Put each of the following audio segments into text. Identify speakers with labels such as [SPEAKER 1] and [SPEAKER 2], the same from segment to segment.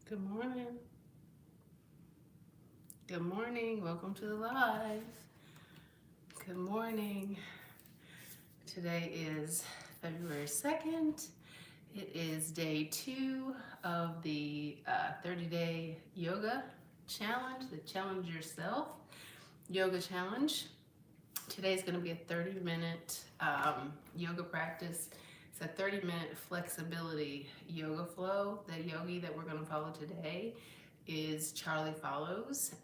[SPEAKER 1] Good morning. Good morning. Welcome to the live. Good morning. Today is February 2nd. It is day 2 of the 30-day yoga challenge, the Challenge Yourself yoga challenge. Today is going to be a 30-minute yoga practice. It's a 30-minute flexibility yoga flow. The yogi that we're going to follow today is Charlie Follows.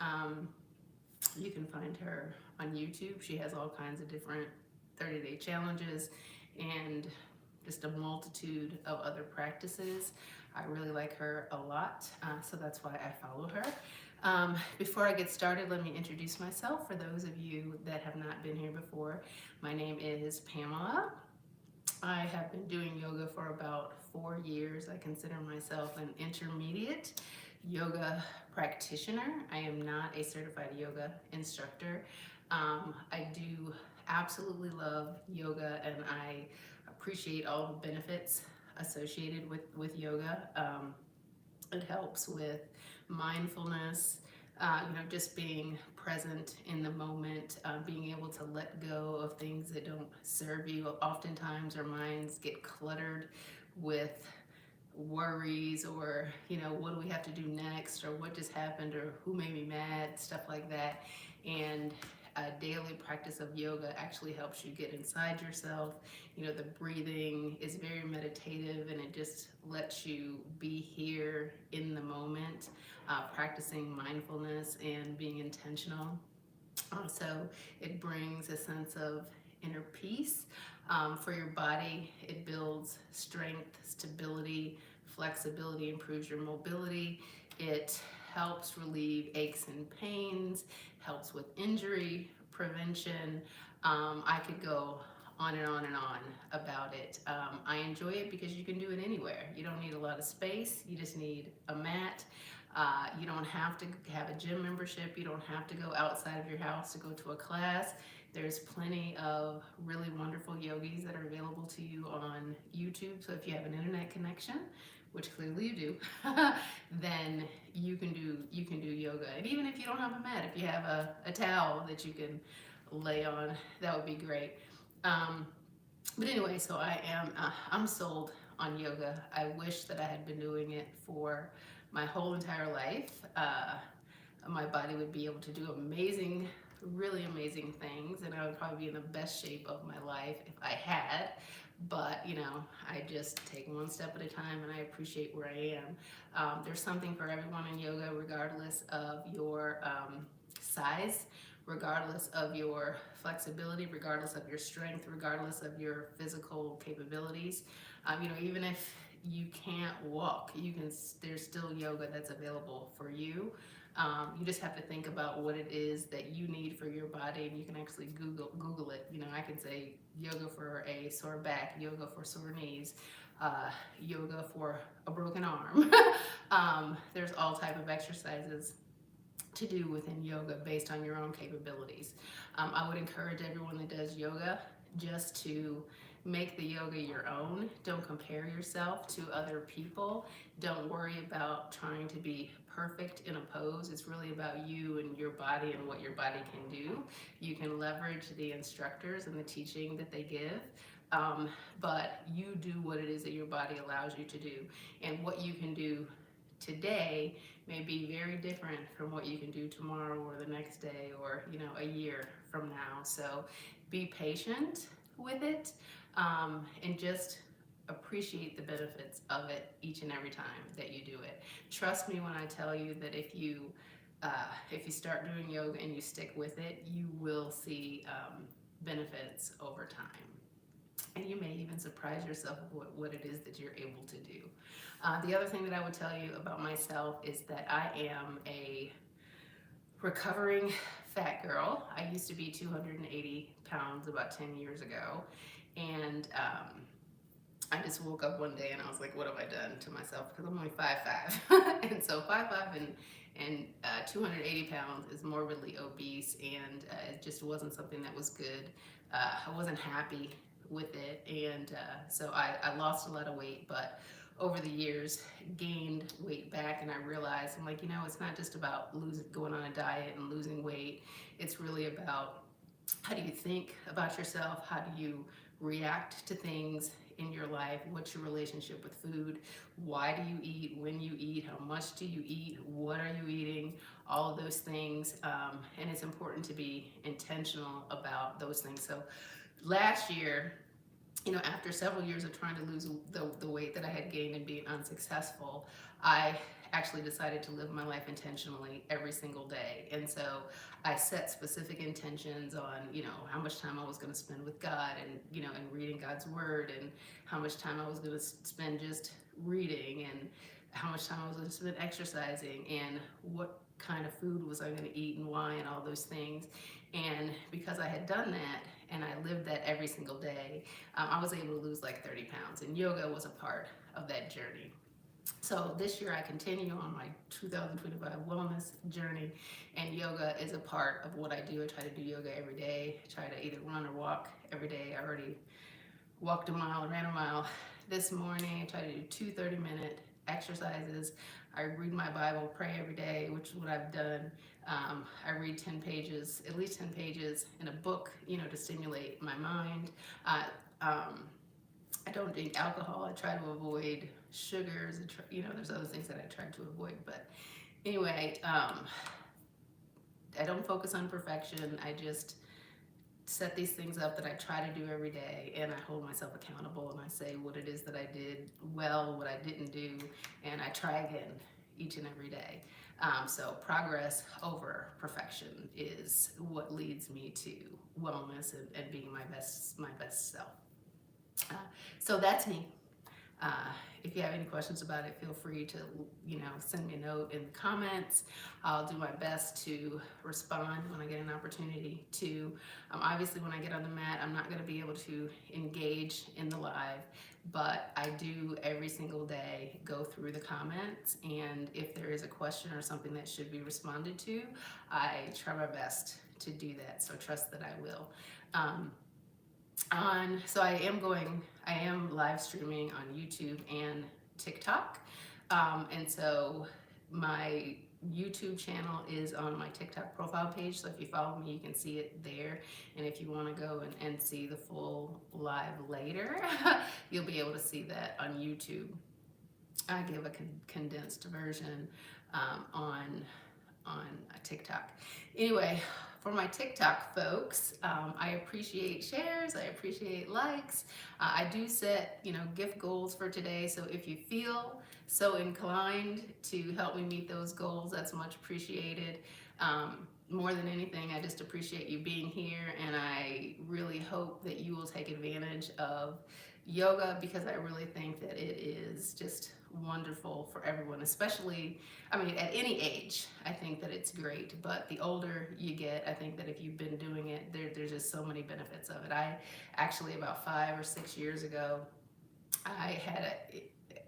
[SPEAKER 1] You can find her on YouTube. She has all kinds of different 30-day challenges and just a multitude of other practices. I really like her a lot, so that's why I follow her. Before I get started, let me introduce myself for those of you that have not been here before. My name is Pamela. I have been doing yoga for about 4 years. I consider myself an intermediate yoga practitioner. I am not a certified yoga instructor. I do absolutely love yoga, and I appreciate all the benefits associated with yoga. It helps with mindfulness, just being present in the moment, being able to let go of things that don't serve you. Oftentimes our minds get cluttered with worries or, what do we have to do next or what just happened or who made me mad, stuff like that. And a daily practice of yoga actually helps you get inside yourself. The breathing is very meditative and it just lets you be here in the moment, practicing mindfulness and being intentional. So it brings a sense of inner peace for your body. It builds strength, stability, flexibility, improves your mobility. It helps relieve aches and pains, helps with injury prevention. I could go on and on and on about it. I enjoy it because you can do it anywhere. You don't need a lot of space. You just need a mat. You don't have to have a gym membership. You don't have to go outside of your house to go to a class. There's plenty of really wonderful yogis that are available to you on YouTube. So if you have an internet connection, which clearly you do, then you can do yoga. And even if you don't have a mat, if you have a towel that you can lay on, that would be great. Um, but anyway, so I'm sold on yoga. I wish that I had been doing it for my whole entire life. My body would be able to do amazing, really amazing things, and I would probably be in the best shape of my life if I had. But I just take one step at a time, and I appreciate where I am. There's something for everyone in yoga, regardless of your size, regardless of your flexibility, regardless of your strength, regardless of your physical capabilities. Even if you can't walk, there's still yoga that's available for you. You just have to think about what it is that you need for your body, and you can actually Google it. I can say yoga for a sore back, yoga for sore knees, yoga for a broken arm. There's all type of exercises to do within yoga based on your own capabilities. I would encourage everyone that does yoga just to make the yoga your own. Don't compare yourself to other people. Don't worry about trying to be perfect in a pose. It's really about you and your body and what your body can do. You can leverage the instructors and the teaching that they give, but you do what it is that your body allows you to do. And what you can do today may be very different from what you can do tomorrow or the next day or a year from now. So be patient with it, and just appreciate the benefits of it each and every time that you do it. Trust me when I tell you that if you start doing yoga and you stick with it, you will see benefits over time. And you may even surprise yourself with what it is that you're able to do. The other thing that I would tell you about myself is that I am a recovering fat girl. I used to be 280 pounds about 10 years ago. And I just woke up one day and I was like, what have I done to myself? Because I'm only 5'5". And so 5'5" and 280 pounds is morbidly obese, and it just wasn't something that was good. I wasn't happy with it, and so I lost a lot of weight, but over the years gained weight back, and I realized, I'm like, it's not just about going on a diet and losing weight. It's really about, how do you think about yourself? How do you react to things in your life? What's your relationship with food? Why do you eat? When you eat? How much do you eat? What are you eating? All of those things. And it's important to be intentional about those things. So last year, after several years of trying to lose the weight that I had gained and being unsuccessful, I actually decided to live my life intentionally every single day. And so I set specific intentions on, how much time I was going to spend with God, and reading God's word, and how much time I was going to spend just reading, and how much time I was going to spend exercising, and what kind of food was I going to eat and why, and all those things. And because I had done that and I lived that every single day, I was able to lose like 30 pounds, and yoga was a part of that journey. So this year I continue on my 2025 wellness journey, and yoga is a part of what I do. I try to do yoga every day. I try to either run or walk every day. I already walked a mile, ran a mile this morning. I try to do two 30-minute exercises. I read my Bible, pray every day, which is what I've done. I read 10 pages, at least 10 pages in a book, to stimulate my mind. I don't drink alcohol. I try to avoid sugars. There's other things that I try to avoid. But anyway, I don't focus on perfection. I just set these things up that I try to do every day, and I hold myself accountable, and I say what it is that I did well, what I didn't do, and I try again each and every day. So progress over perfection is what leads me to wellness and being my best self. So that's me. If you have any questions about it, feel free to, send me a note in the comments. I'll do my best to respond when I get an opportunity to. Obviously, when I get on the mat, I'm not going to be able to engage in the live, but I do every single day go through the comments, and if there is a question or something that should be responded to, I try my best to do that, so trust that I will. So I am live streaming on YouTube and TikTok. And so my YouTube channel is on my TikTok profile page. So if you follow me, you can see it there. And if you want to go and see the full live later, you'll be able to see that on YouTube. I give a condensed version on TikTok. Anyway, for my TikTok folks, I appreciate shares, I appreciate likes. I do set, gift goals for today, so if you feel so inclined to help me meet those goals, that's much appreciated. More than anything, I just appreciate you being here, and I really hope that you will take advantage of yoga, because I really think that it is just wonderful for everyone, especially, at any age. I think that it's great, but the older you get, I think that if you've been doing it, there's just so many benefits of it. I actually, about 5 or 6 years ago, I had an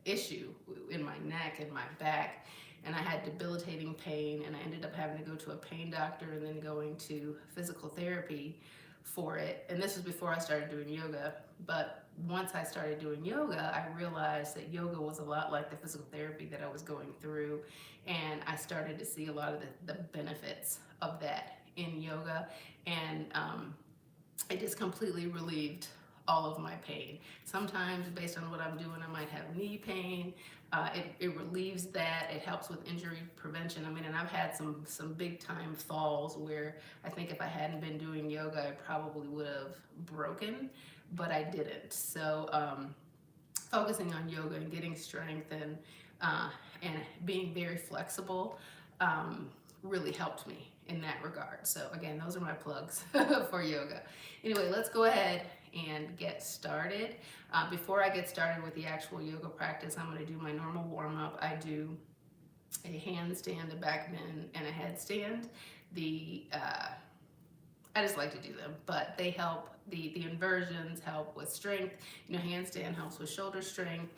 [SPEAKER 1] issue in my neck and my back, and I had debilitating pain, and I ended up having to go to a pain doctor and then going to physical therapy for it. And this was before I started doing yoga, but once I started doing yoga, I realized that yoga was a lot like the physical therapy that I was going through, and I started to see a lot of the benefits of that in yoga, and it just completely relieved all of my pain. Sometimes, based on what I'm doing, I might have knee pain. It relieves that. It helps with injury prevention. And I've had some big time falls where I think if I hadn't been doing yoga, I probably would have broken, but I didn't. So focusing on yoga and getting strength and being very flexible really helped me in that regard. So again, those are my plugs for yoga. Anyway, let's go ahead and get started. Before I get started with the actual yoga practice, I'm going to do my normal warm-up. I do a handstand, a back bend, and a headstand. I just like to do them, but they help. The inversions help with strength. Handstand helps with shoulder strength.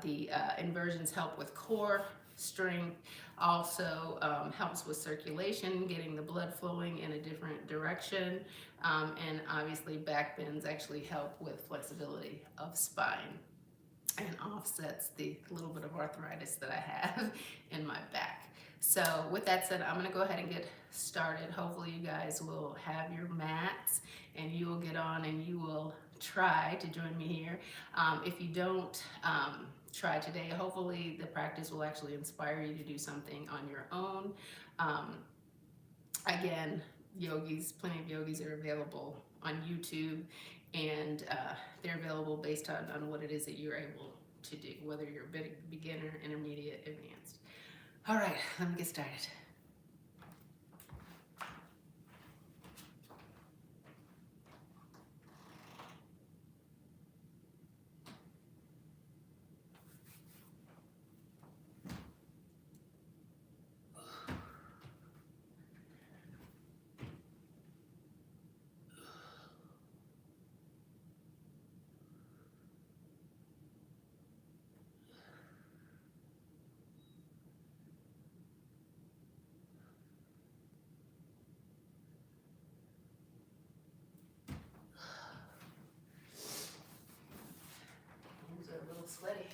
[SPEAKER 1] The inversions help with core strength. Also helps with circulation, getting the blood flowing in a different direction. And obviously back bends actually help with flexibility of spine. and offsets the little bit of arthritis that I have in my back. So with that said, I'm gonna go ahead and get started. Hopefully you guys will have your mats and you will get on and you will try to join me here. If you don't try today, hopefully the practice will actually inspire you to do something on your own. Um, Again, plenty of yogis are available on YouTube, and they're available based on what it is that you're able to do, whether you're a beginner, intermediate, advanced. All right, let me get started. Hands are a little sweaty.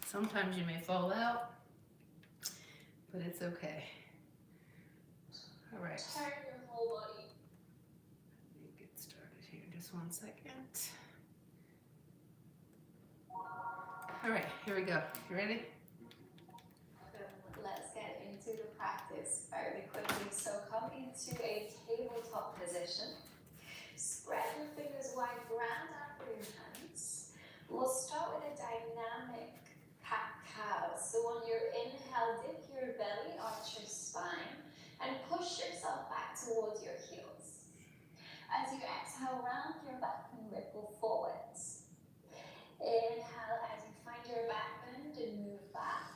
[SPEAKER 1] Sometimes you may fall out, but it's okay. All right.
[SPEAKER 2] Turn your whole body.
[SPEAKER 1] Let me get started here. Just 1 second. All right, here we go. You ready?
[SPEAKER 2] Let's get into the practice very quickly. So come into a tabletop position. Spread your fingers wide, ground out with your hands. We'll start with a dynamic cat-cow. So on your inhale, dip your belly, arch your spine, and push yourself back towards your heels. As you exhale, round your back and ripple forwards. Inhale as you find your back bend and move back.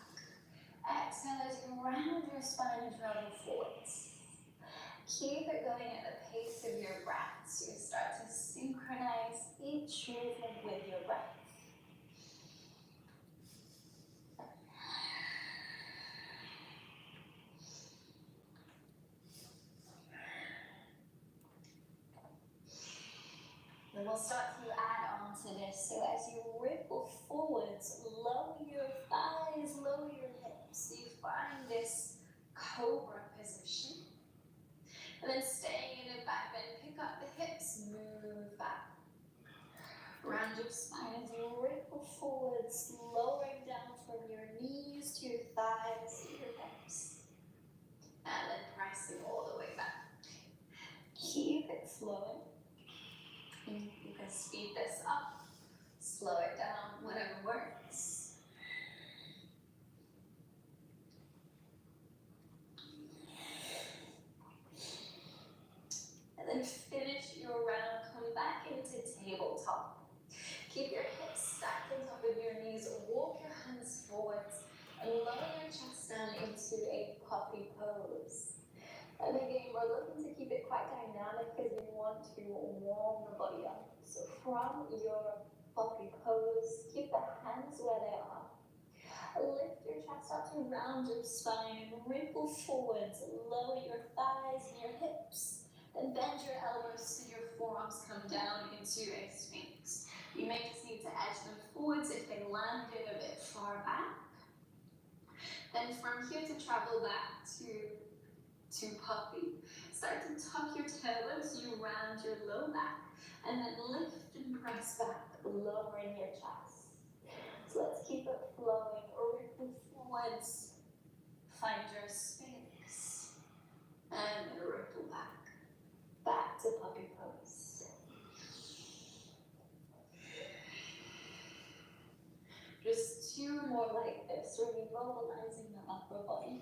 [SPEAKER 2] Exhale as you round your spine and travel forwards. Keep it going at the pace of your breath. So you start to synchronize each movement with your breath. Then we'll start to add on to this. So as you ripple forwards, lower your thighs, lower your hips. So you find this cobra position. And then staying in a back bend, pick up the hips, move back. your knees to your thighs, to your hips. And then pressing all the way back. Keep it flowing. You can speed this up, slow it down, whatever works. And then finish your round, come back into tabletop. Keep your hips stacked on top of your knees, walk your hands forwards, and lower your chest down into a puppy pose. And again, we're looking to keep it quite dynamic because we want to warm the body up. So from your puppy pose, keep the hands where they are. Lift your chest up to round your spine, wrinkle forwards, lower your thighs and your hips. Then bend your elbows so your forearms come down into a sphinx. You may just need to edge them forwards if they landed a bit far back. Then from here to travel back to puppy. Start to tuck your toes, you round your low back, and then lift and press back, lowering your chest. So let's keep it flowing, ripple forwards, find your sphinx, and ripple back to puppy pose. Just 2 more like this, really mobilizing the upper body.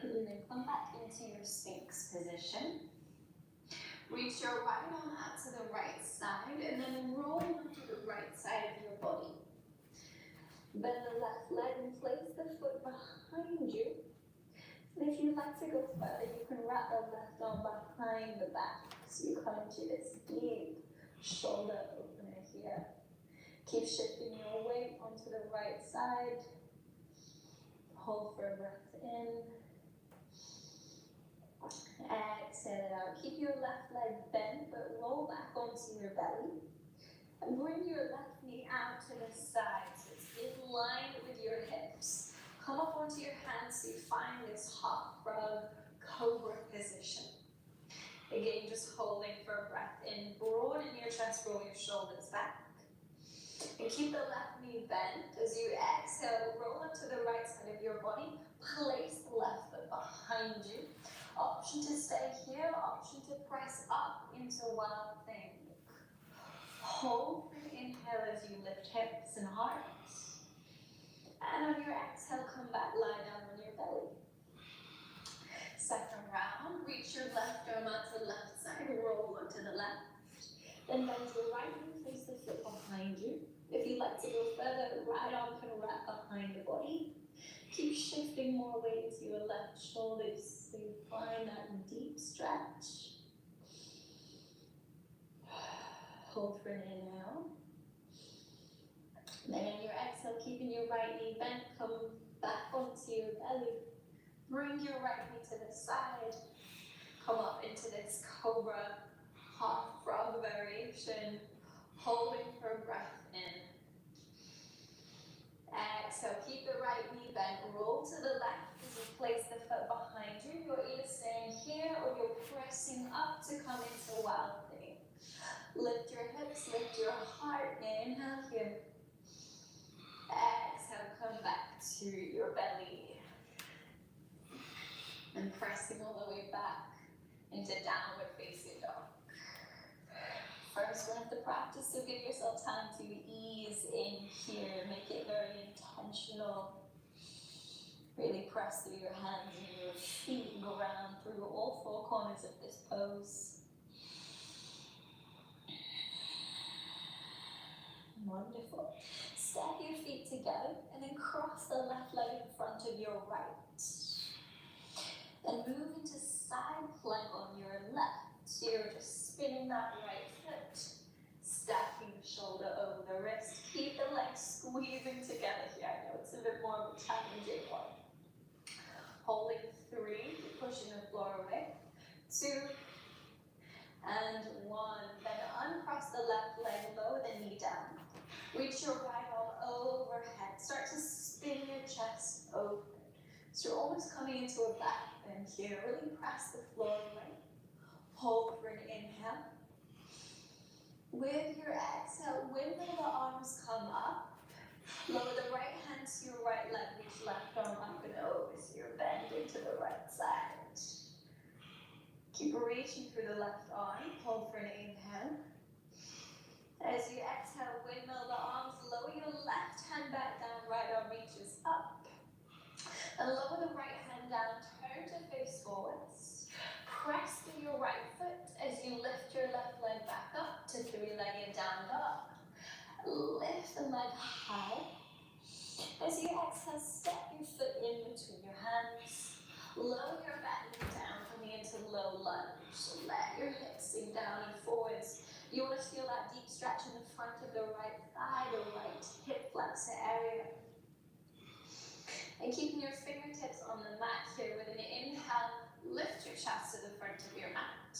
[SPEAKER 2] And then come back into your sphinx position. Reach your right arm out to the right side and then roll onto the right side of your body. Bend the left leg and place the foot behind you. And if you'd like to go further, you can wrap the left arm behind the back. So you come into this deep shoulder opener here. Keep shifting your weight onto the right side. Hold for a breath in. Exhale it out. Keep your left leg bent, but roll back onto your belly. And bring your left knee out to the side, so it's in line with your hips. Come up onto your hands so you find this hot frog cobra position. Again, just holding for a breath in. Broaden your chest, roll your shoulders back. And keep the left knee bent. As you exhale, roll up to the right side of your body. Place the left foot behind you. Option to stay here, option to press up into wild thing. Hold for an inhale as you lift hips and heart. And on your exhale, come back, lie down on your belly. Second round, reach your left arm out to the left side, roll onto the left. Then bend your right knee, place the foot behind you. If you'd like to go further, right arm can wrap behind the body. Keep shifting more weight into your left shoulders so you find that deep stretch. Hold for an inhale. Then on your exhale, keeping your right knee bent, come back onto your belly. Bring your right knee to the side. Come up into this cobra half frog variation. Holding for a breath in. Exhale, keep the right knee bent, roll to the left as you place the foot behind you. You're either staying here or you're pressing up to come into wild thing. Lift your hips, lift your heart, inhale here. Exhale, come back to your belly. And pressing all the way back into downward facing dog. First one of the practice, so give yourself time to ease in here. Make it very intentional. Really press through your hands and your feet, ground through all 4 corners of this pose. Wonderful. Step your feet together and then cross the left leg in front of your right. Then move into side plank on your left. So you're just spinning that right foot, stacking the shoulder over the wrist. Keep the legs squeezing together here. I know it's a bit more of a challenging one. Holding 3, pushing the floor away. 2 and 1. Then uncross the left leg, lower the knee down. Reach your right arm overhead. Start to spin your chest open. So you're almost coming into a back bend here. Really press the floor away. Hold for an inhale. With your exhale, windmill the arms come up. Lower the right hand to your right leg, reach left arm up and over, so you're bending to the right side. Keep reaching through the left arm, hold for an inhale. As you exhale, windmill the arms, lower your left hand back down, right arm reaches up. And lower the right hand down, turn to face forwards. Press through your right foot as you lift your left leg back up to three-legged down dog. Lift the leg high. As you exhale, step your foot in between your hands. Lower your back knee down, coming into low lunge. So let your hips sink down and forwards. You want to feel that deep stretch in the front of the right thigh, the right hip flexor area. And keeping your fingertips on the mat here with an inhale, lift your chest to the front of your mat.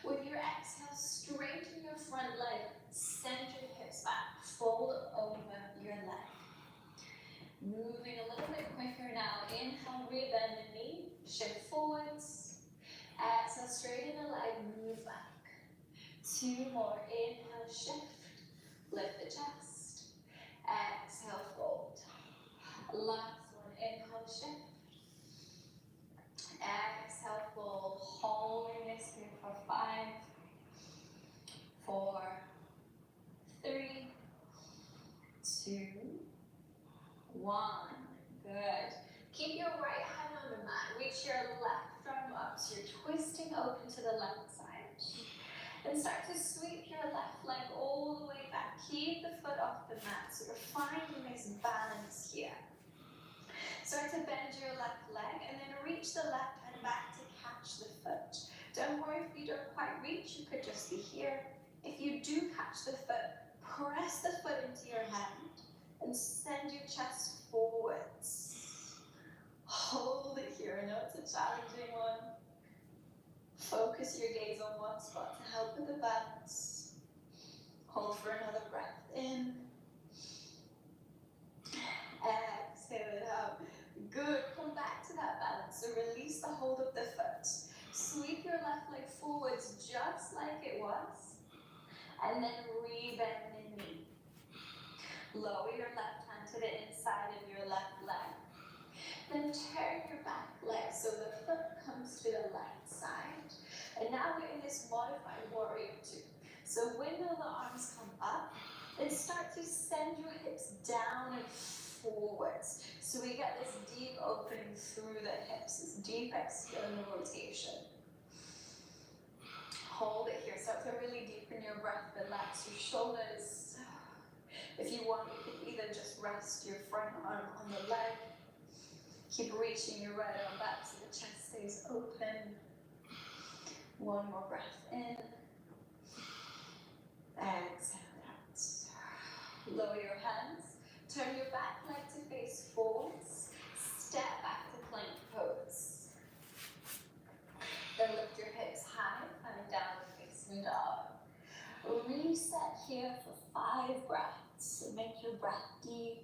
[SPEAKER 2] With your exhale, straighten your front leg, send your hips back, fold over your leg. Moving a little bit quicker now. Inhale, rebend the knee, shift forwards. Exhale, straighten the leg, move back. Two more. Inhale, shift, lift the chest. Exhale, fold. Last one. Inhale, shift. Exhale, fold. Holding this here for 5, 4, 3, 2, 1. Good. Keep your right hand on the mat. Reach your left arm up so you're twisting open to the left side. And start to sweep your left leg all the way back. Keep the foot off the mat so you're finding this balance here. Start to bend your left leg and then reach the left hand back to catch the foot. Don't worry if you don't quite reach, you could just be here. If you do catch the foot, press the foot into your hand and send your chest forwards. Hold it here. I know it's a challenging one. Focus your gaze on one spot to help with the balance. Hold for another breath in. Exhale it out. Good. Come back to that balance. So release the hold of the foot. Sweep your left leg forwards just like it was. And then rebend the knee. Lower your left hand to the inside of your left leg. Then turn your back leg so the foot comes to the left side. And now we're in this modified warrior 2. So windmill the arms come up. Then start to send your hips down and forwards. So we get this deep opening through the hips, this deep external rotation. Hold it here. Start to really deepen your breath. Relax your shoulders. If you want, you can either just rest your front arm on the leg. Keep reaching your right arm back so the chest stays open. One more breath in. Exhale out. Lower your hands. Turn your back leg to face forwards. Step back to plank pose. Then lift your hips high, coming down to facing dog. Reset here for 5 breaths. So make your breath deep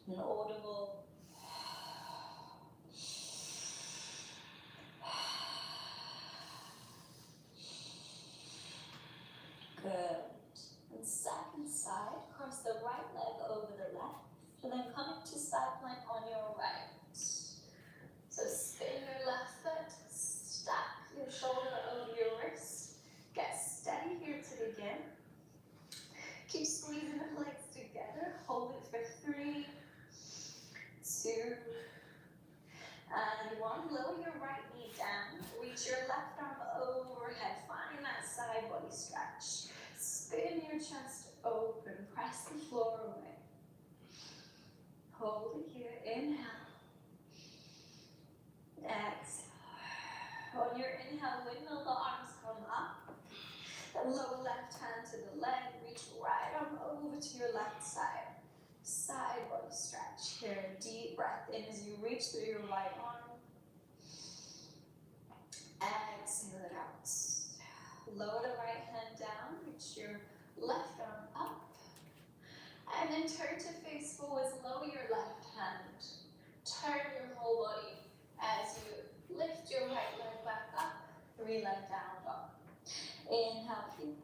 [SPEAKER 2] and audible. Good. And second side, cross the right leg over the left, and then coming to side plank on your right. So spin your left foot, stack your shoulder over your wrist. Get steady here to begin. Keep squeezing the legs together. Hold it for 3, 2, and 1. Lower your right knee down. Reach your left arm overhead. Find that side body stretch. Spin your chest open. Press the floor away. Hold it here. Inhale. Exhale. On your inhale, windmill the arms come up. Then lower left hand to the leg. Reach right arm over to your left side. Side body stretch. Here, deep breath in as you reach through your right arm. Exhale it out. Lower the right hand down. Reach your left arm up. And then turn to face forwards. Lower your left hand. Turn your whole body as you lift your right leg back up. 3 leg down dog. Inhale here.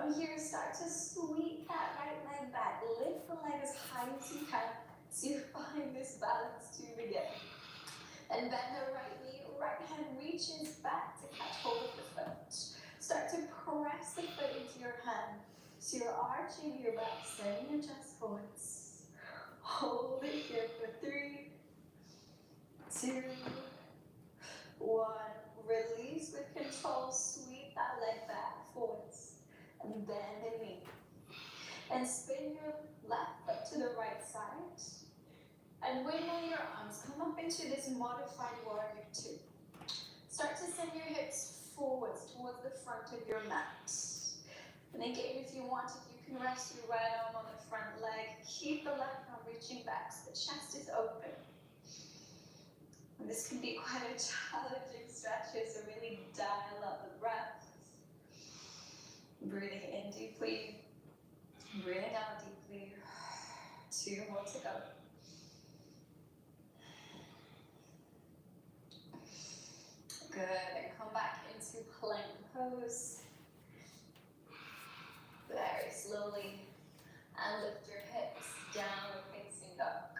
[SPEAKER 2] From here, start to sweep that right leg back. Lift the leg as high as you can so you find this balance to begin. And bend the right knee, right hand reaches back to catch hold of the foot. Start to press the foot into your hand. So you're arching your back, sending your chest forwards. Hold it here for 3, 2, 1. Release with control. Sweep that leg back forwards. And bend the knee. And spin your left foot to the right side. And wiggle your arms. Come up into this modified warrior 2. Start to send your hips forwards towards the front of your mat. And again, if you want, you can rest your right arm on the front leg. Keep the left arm reaching back so the chest is open. And this can be quite a challenging stretch here, so really dial up the breath. Breathing in deeply. Breathing out deeply. 2 more to go. Good, and come back into plank pose. Very slowly. And lift your hips, downward facing dog.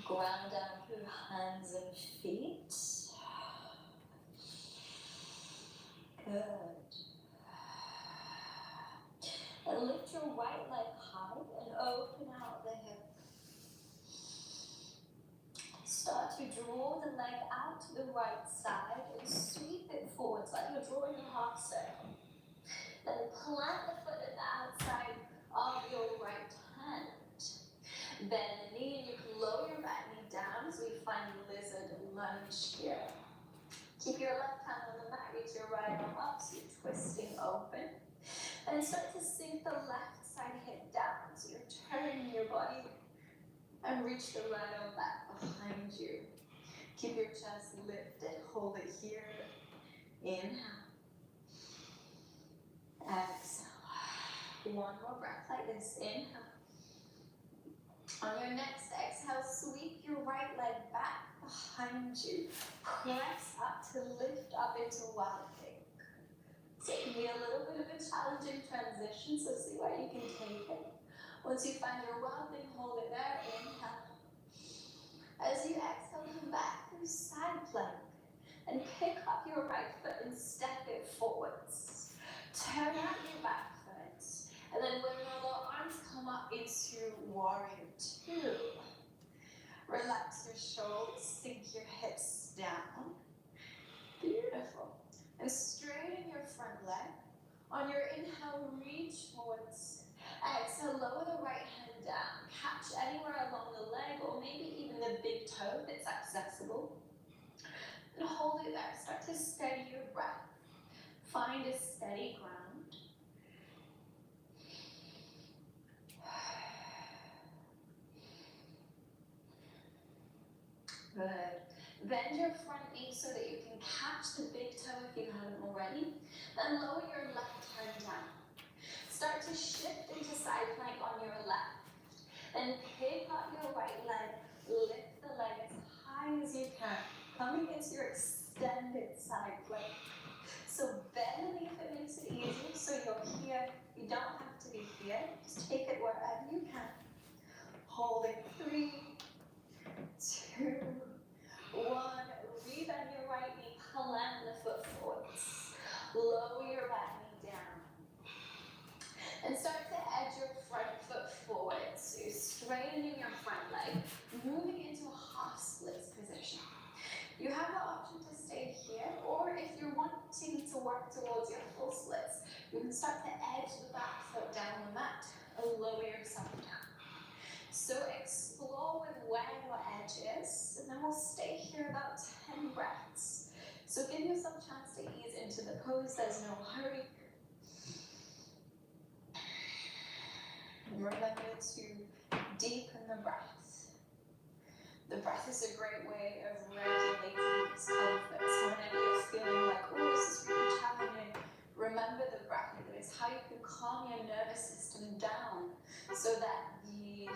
[SPEAKER 2] Ground down through hands and feet. Good. And lift your right leg high and open out the hip. Start to draw the leg out to the right side and sweep it forwards like you're drawing a half circle. Then plant the foot at the outside of your right hand. Bend the knee and you can lower your back knee down so you find lizard lunge here. Keep your left hand on the mat, reach your right arm up so you're twisting open. And start to sink the left side hip down so you're turning your body and reach the right arm back behind you. Keep your chest lifted, hold it here. Inhale. Exhale. 1 more breath like this. Inhale. On your next exhale, sweep your right leg back behind you. Press up to lift up into wild thing. So it can be a little bit of a challenging transition, so see where you can take it. Once you find your wild thing, hold it there. Inhale. As you exhale, come back through side plank and pick up your right foot and step it forwards. Turn out your back foot, and then when your lower arms come up into warrior 2, relax your shoulders, sink your hips down. Beautiful. And straighten your front leg. On your inhale, reach forwards. Exhale, lower the right hand down. Catch anywhere along the leg or maybe even the big toe that's accessible. And hold it there. Start to steady your breath. Find a steady ground. Good. Bend your front knee so that you can catch the big toe if you haven't already. Then lower your left hand down. Start to shift into side plank on your left. Then pick up your right leg. Lift the leg as high as you can. Coming into your extended side plank. So bend the knee if it makes it easy. So you're here. You don't have to be here. Just take it wherever you can. Hold it. 3, 2, 1. Rebend your right knee. Plant the foot forwards. Lower your back knee down. And start to edge your front foot forward. So you're straightening your front leg, moving into a half splits position. You have the option to stay here, or if you're wanting to work towards your full splits, you can start to edge the back foot down the mat and lower yourself down. So explore with where your edge is, and then we'll stay here about 10 breaths. So give yourself a chance to ease into the pose, there's no hurry. Remember to deepen the breath. The breath is a great way of regulating discomfort. So whenever you're feeling like, oh, this is really challenging, remember the breath. It is how you can calm your nervous system down so that the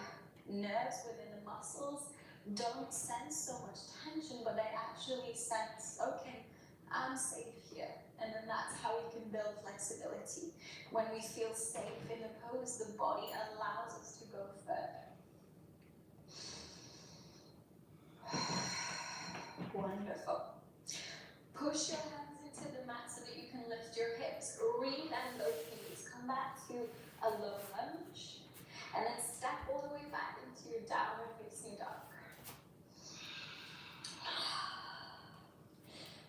[SPEAKER 2] nerves within the muscles don't sense so much tension, but they actually sense, okay, I'm safe here. And then that's how we can build flexibility. When we feel safe in the pose, the body allows us to go further. Wonderful. Push your hands into the mat so that you can lift your hips. Rebend those knees. Come back to a low lunge. And then step all the way back into your downward facing dog.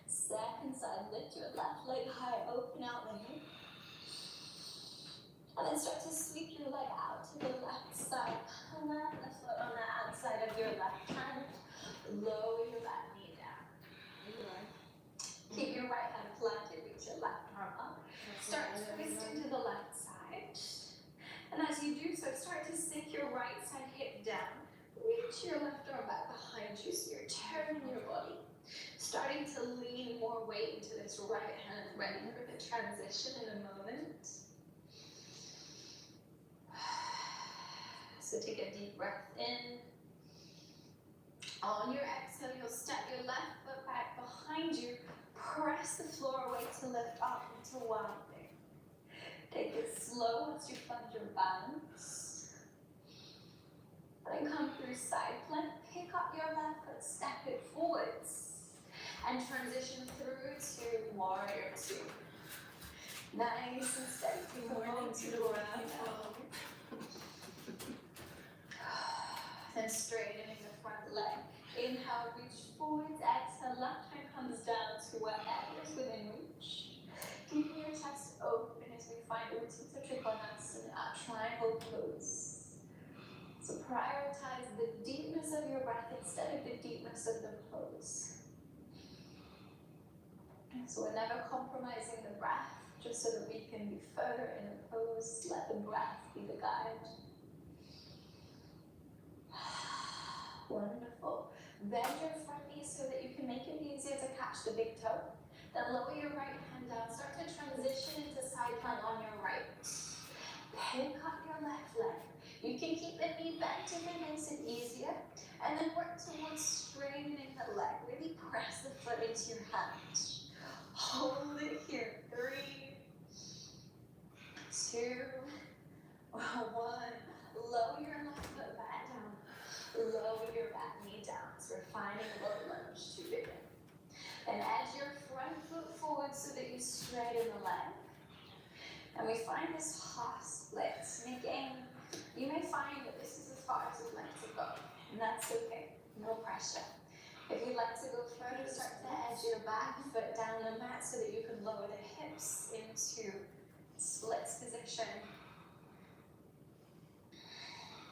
[SPEAKER 2] Second side, lift your left leg high, open out the hip. And then start to sweep your leg out to the left side. Plant the foot on the outside of your left hand. Lower your back knee down. Keep your right hand planted, reach your left arm up. Start to twist into the left side. And as you do so, start to sink your right side hip down. Reach your left arm back behind you so you're turning your body. Starting to lean more weight into this right hand, ready for the transition in a moment. So take a deep breath in. On your exhale, you'll step your left foot back behind you. Press the floor away to lift up into wild thing. Take it slow as you find your balance. Then come through side plank. Pick up your left foot, step it forwards. And transition through to warrior two. Nice and steady. Keep moving to the ground. Then straightening the front leg. Inhale, reach forwards. Exhale, left hand comes down to wherever is within reach. Keeping your chest open as we find Utthita Trikonasana, our triangle pose. So prioritize the deepness of your breath instead of the deepness of the pose. So we're never compromising the breath, just so that we can be further in a pose. Let the breath be the guide. Wonderful. Bend your front knee so that you can make it easier to catch the big toe. Then lower your right hand down. Start to transition into side plank on your right. Pick up your left leg. You can keep the knee bent if it makes it easier. And then work towards straightening the leg. Really press the foot into your hand. Hold it here. 3, 2, 1. Lower your left foot back down. Lower your back knee down. So we're finding low lunge to begin. And edge your front foot forward so that you straighten the leg. And we find this half split. You may find that this is as far as you'd like to go. And that's okay. No pressure. If you'd like to go further, start to edge your back foot down the mat so that you can lower the hips into splits position.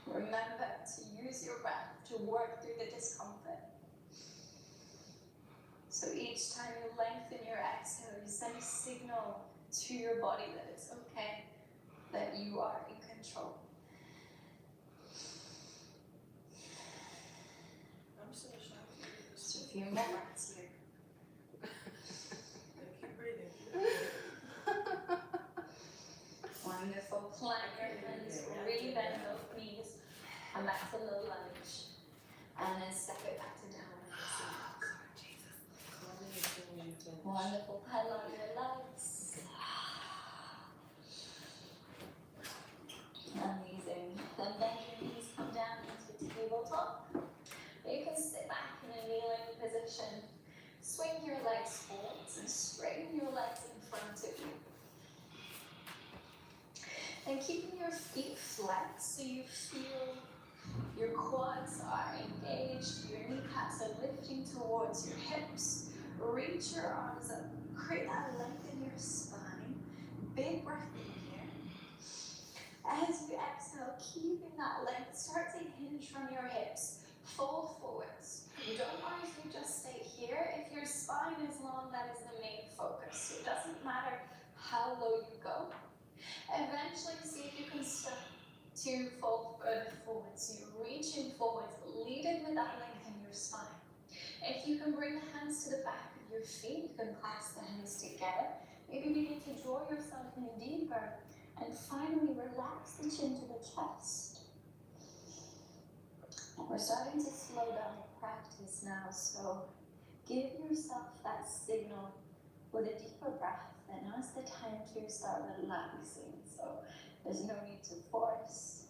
[SPEAKER 2] Remember to use your breath to work through the discomfort. So each time you lengthen your exhale, you send a signal to your body that it's okay, that you are in control.
[SPEAKER 3] I'm so shocked.
[SPEAKER 2] Just a few more breaths here.
[SPEAKER 3] Keep breathing.
[SPEAKER 2] Wonderful. Plant your hands, rebend both knees, come back to low lunge, and then step it back to downward facing. Wonderful. Pedal on your legs. Amazing. Then bend your knees, come down into tabletop. You can sit back in a kneeling position. Swing your legs forwards and straighten your legs in front of you. And keeping your feet flat so you feel your quads are engaged, your kneecaps are lifting towards your hips. Reach your arms up, create that length in your spine. Big breath in here. As you exhale, keeping that length, start to hinge from your hips. Fold forwards. Don't worry if you just stay here. If your spine is long, that is the main focus. So it doesn't matter how low you go. Eventually, see if you can start to fold further forwards. So you're reaching forwards, leading with that length in your spine. If you can bring the hands to the back of your feet, you can clasp the hands together. Maybe begin to draw yourself in deeper. And finally, relax the chin to the chest. We're starting to slow down the practice now, so give yourself that signal with a deeper breath. And now is the time to start relaxing. So there's no need to force.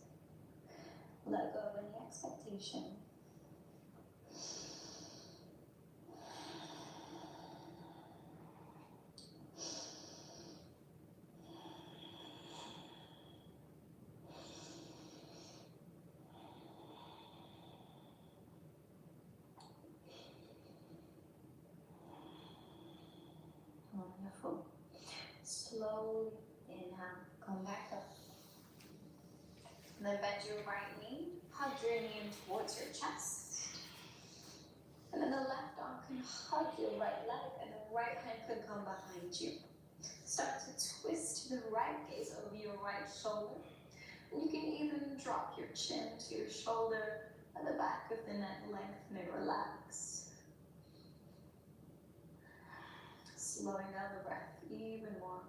[SPEAKER 2] Let go of any expectation. Wonderful. Slowly inhale, come back up. And then bend your right knee, hug your knee in towards your chest. And then the left arm can hug your right leg, and the right hand can come behind you. Start to twist to the right, gaze over your right shoulder. And you can even drop your chin to your shoulder, and the back of the neck lengthen and relax. Slowing down the breath even more.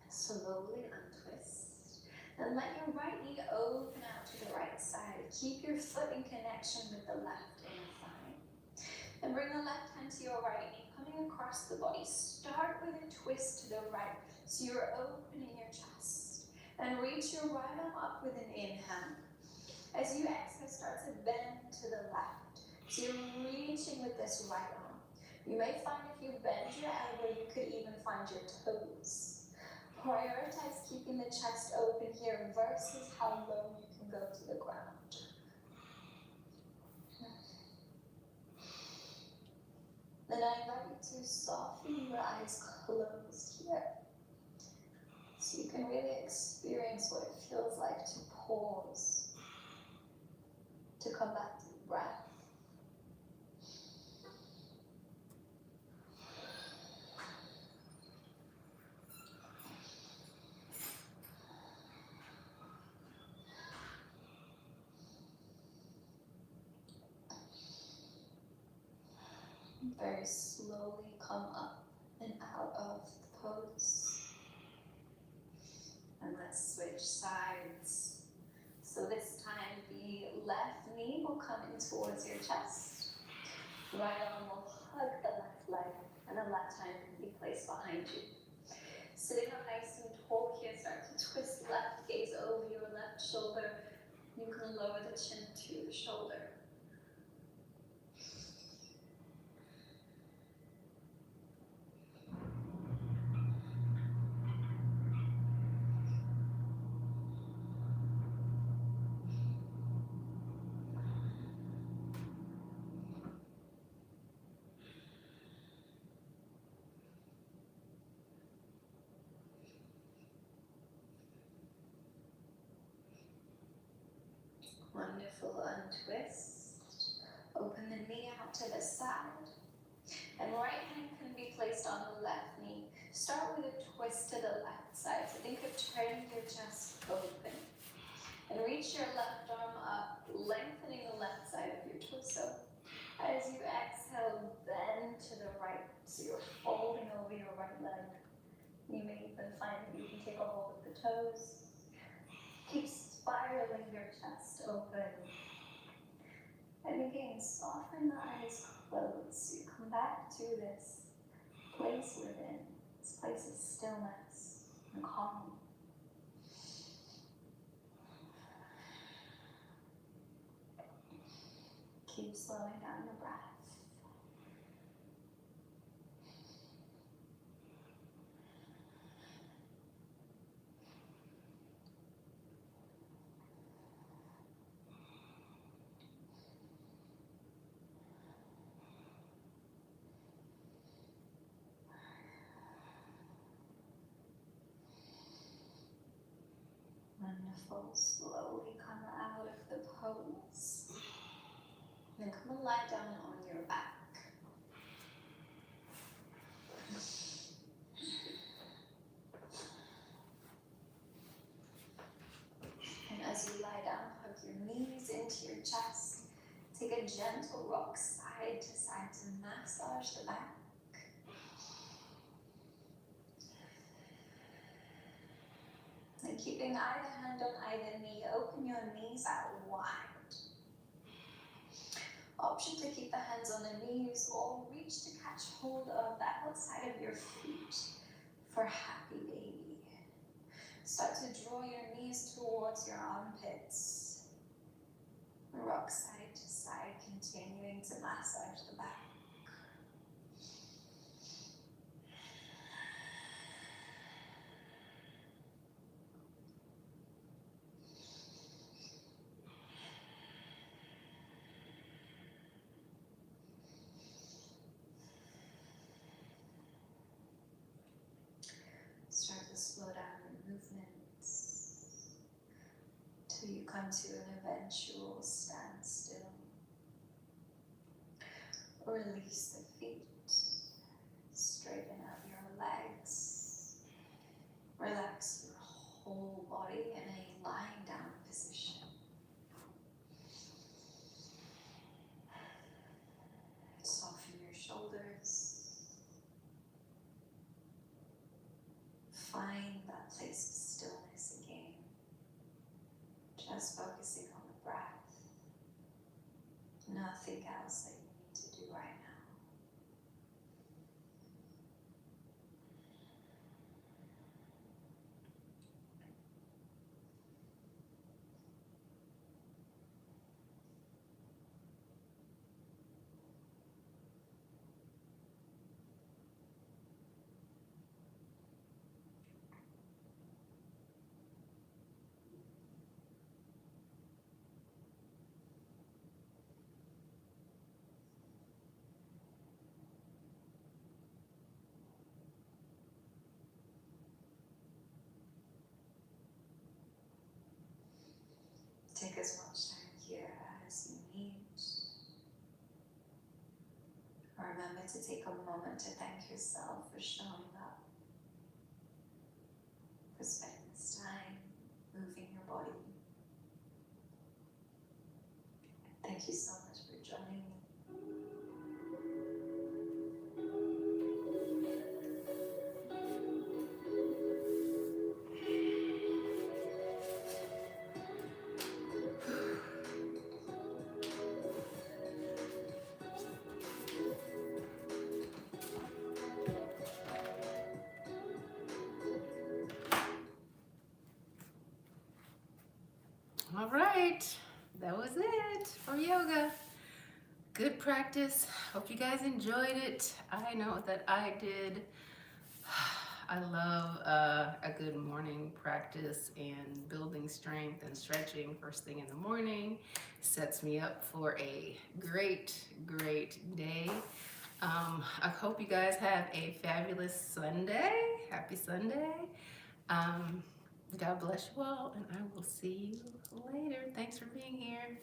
[SPEAKER 2] Slowly untwist. And let your right knee open out to the right side. Keep your foot in connection with the left inner thigh. And bring the left hand to your right knee, coming across the body. Start with a twist to the right. So you're opening your chest. And reach your right arm up with an inhale. As you exhale, start to bend to the left. So you're reaching with this right arm. You may find if you bend your elbow, you could even find your toes. Prioritize keeping the chest open here versus how low you can go to the ground. Then I invite you to soften your eyes closed here. So you can really experience what it feels like to pause, to come back to the breath. Very slowly come up and out of the pose. And let's switch sides. So this time the left knee will come in towards your chest. Right arm will hug the left leg, and the left hand can be placed behind you. Sitting up nice and tall here, start to twist left, gaze over your left shoulder. You can lower the chin to the shoulder. Wonderful, untwist. Open the knee out to the side. And right hand can be placed on the left knee. Start with a twist to the left side. So think of turning your chest open. And reach your left arm up, lengthening the left side of your torso. As you exhale, bend to the right. So you're folding over your right leg. You may even find that you can take a hold of the toes. Keep spiraling your chest open. And again, soften the eyes closed. So you come back to this place within. This place of stillness and calm. Keep slowing down your breath. Wonderful. Slowly come out of the pose. And come and lie down on your back. gentle rock side to side to massage the back. And keeping either hand on either knee, open your knees out wide. Option to keep the hands on the knees or reach to catch hold of that outside of your feet for happy baby. Start to draw your knees towards your armpits. Rock side to side, continuing to massage the back. Start to slow down your movements till you come to an eventual standstill. Release the feet, straighten out your legs, relax your whole body in a lying down position. Soften your shoulders. Find that place of stillness again. Just focusing on the breath. Nothing else that you need to do right now. Take as much time here as you need. Remember to take a moment to thank yourself for showing up, for spending this time moving your body. Thank you so much for joining me.
[SPEAKER 1] All right, that was it for yoga. Good practice. Hope you guys enjoyed it. I know that I did. I love a good morning practice and building strength and stretching first thing in the morning. Sets me up for a great, great day. I hope you guys have a fabulous Sunday. Happy Sunday. God bless you all, and I will see you later. Thanks for being here.